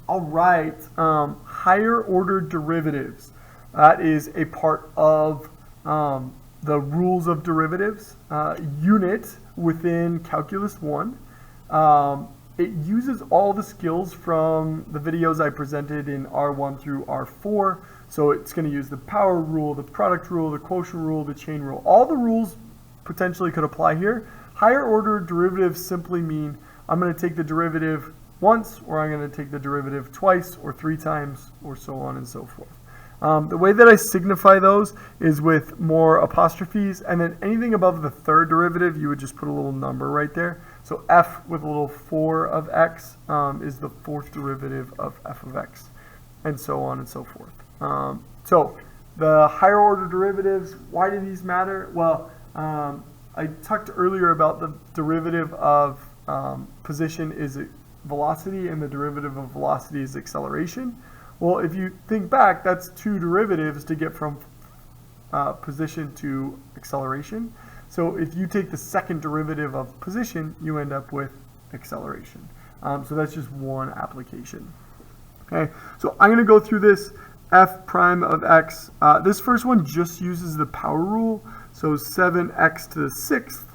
All right, higher order derivatives. That is a part of the rules of derivatives unit within Calculus 1. It uses all the skills from the videos I presented in R1 through R4. So it's going to use the power rule, the product rule, the quotient rule, the chain rule. All the rules potentially could apply here. Higher order derivatives simply mean I'm going to take the derivative once, or I'm going to take the derivative twice, or 3 times, or so on and so forth. The way that I signify those is with more apostrophes, and then anything above the third derivative, you would just put a little number right there. So f with a little 4 of x is the 4th derivative of f of x, and so on and so forth. So the higher order derivatives, why do these matter? Well, I talked earlier about the derivative of position is velocity, and the derivative of velocity is acceleration. Well, if you think back, that's 2 derivatives to get from position to acceleration. So if you take the second derivative of position, you end up with acceleration. So that's just one application. Okay, so I'm going to go through this f prime of x. This first one just uses the power rule. So 7x to the 6th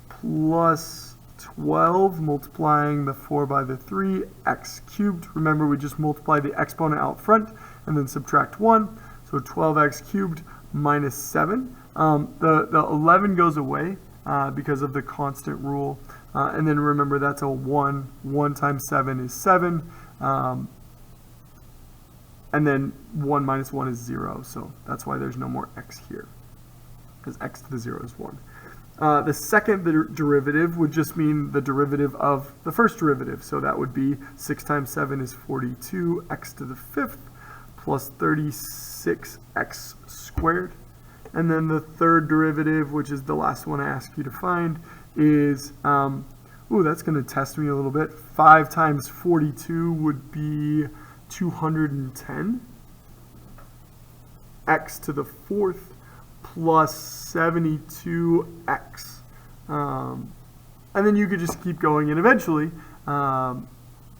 plus 12 multiplying the 4 by the 3, x cubed. Remember, we just multiply the exponent out front and then subtract 1. So 12x cubed minus 7. The 11 goes away because of the constant rule. And then remember, that's a 1. 1 times 7 is 7. And then 1 minus 1 is 0. So that's why there's no more x here, because x to the 0 is 1. The second derivative would just mean the derivative of the first derivative. So that would be 6 times 7 is 42, x to the 5th, plus 36x squared. And then the third derivative, which is the last one I asked you to find, is, that's going to test me a little bit. 5 times 42 would be 210, x to the 4th, plus 72x. And then you could just keep going, and eventually, by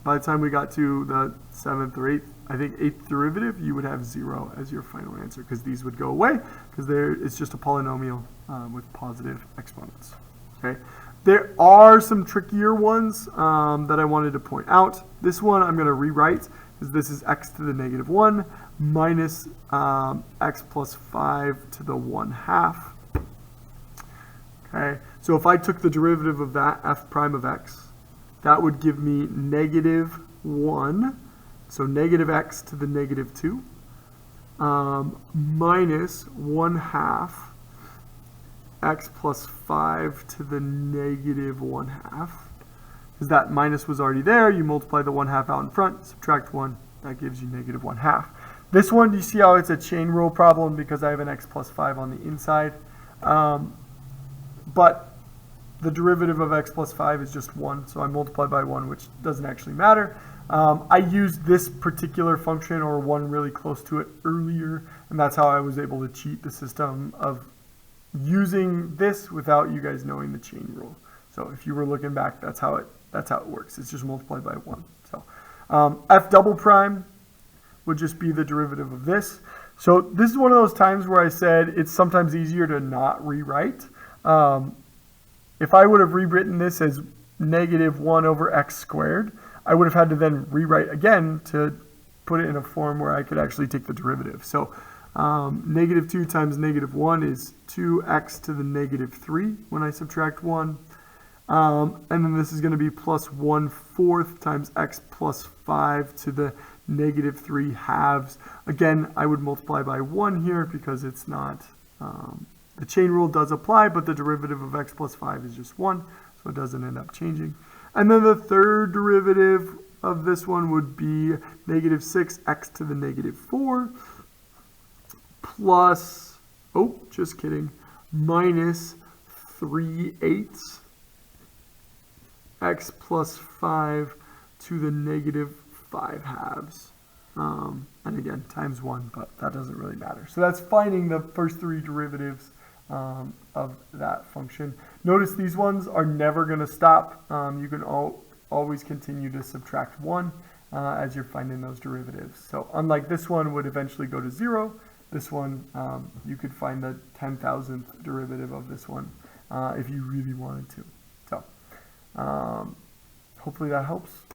the time we got to the 7th or 8th, I think 8th derivative, you would have 0 as your final answer, because these would go away, because it's just a polynomial with positive exponents. Okay. There are some trickier ones that I wanted to point out. This one I'm going to rewrite, because this is x to the negative 1 minus x plus 5 to the 1/2. Okay, so if I took the derivative of that, f prime of x, that would give me negative 1, so negative x to the negative 2, minus 1/2 x plus 5 to the negative 1/2. Because that minus was already there, you multiply the 1/2 out in front, subtract 1, that gives you negative 1/2. This one, do you see how it's a chain rule problem because I have an x plus 5 on the inside? But the derivative of x plus 5 is just 1, so I multiply by 1, which doesn't actually matter. I used this particular function, or one really close to it, earlier, and that's how I was able to cheat the system of using this without you guys knowing the chain rule. So if you were looking back, that's how it works. It's just multiplied by 1. So f double prime would just be the derivative of this. So this is one of those times where I said it's sometimes easier to not rewrite. If I would have rewritten this as negative 1 over x squared, I would have had to then rewrite again to put it in a form where I could actually take the derivative. So negative 2 times negative 1 is 2x to the negative 3 when I subtract 1. And then this is going to be plus 1/4 times x plus 5 to the negative 3/2. Again, I would multiply by 1 here because it's not, the chain rule does apply, but the derivative of x plus 5 is just 1, so it doesn't end up changing. And then the third derivative of this one would be negative 6x to the negative 4 plus, just kidding, minus 3/8 x plus 5 to the negative 5/2. And again, times 1, but that doesn't really matter. So that's finding the first 3 derivatives of that function. Notice these ones are never going to stop. You can always continue to subtract 1 as you're finding those derivatives. So unlike this one would eventually go to 0, this one, you could find the 10,000th derivative of this one if you really wanted to. So hopefully that helps.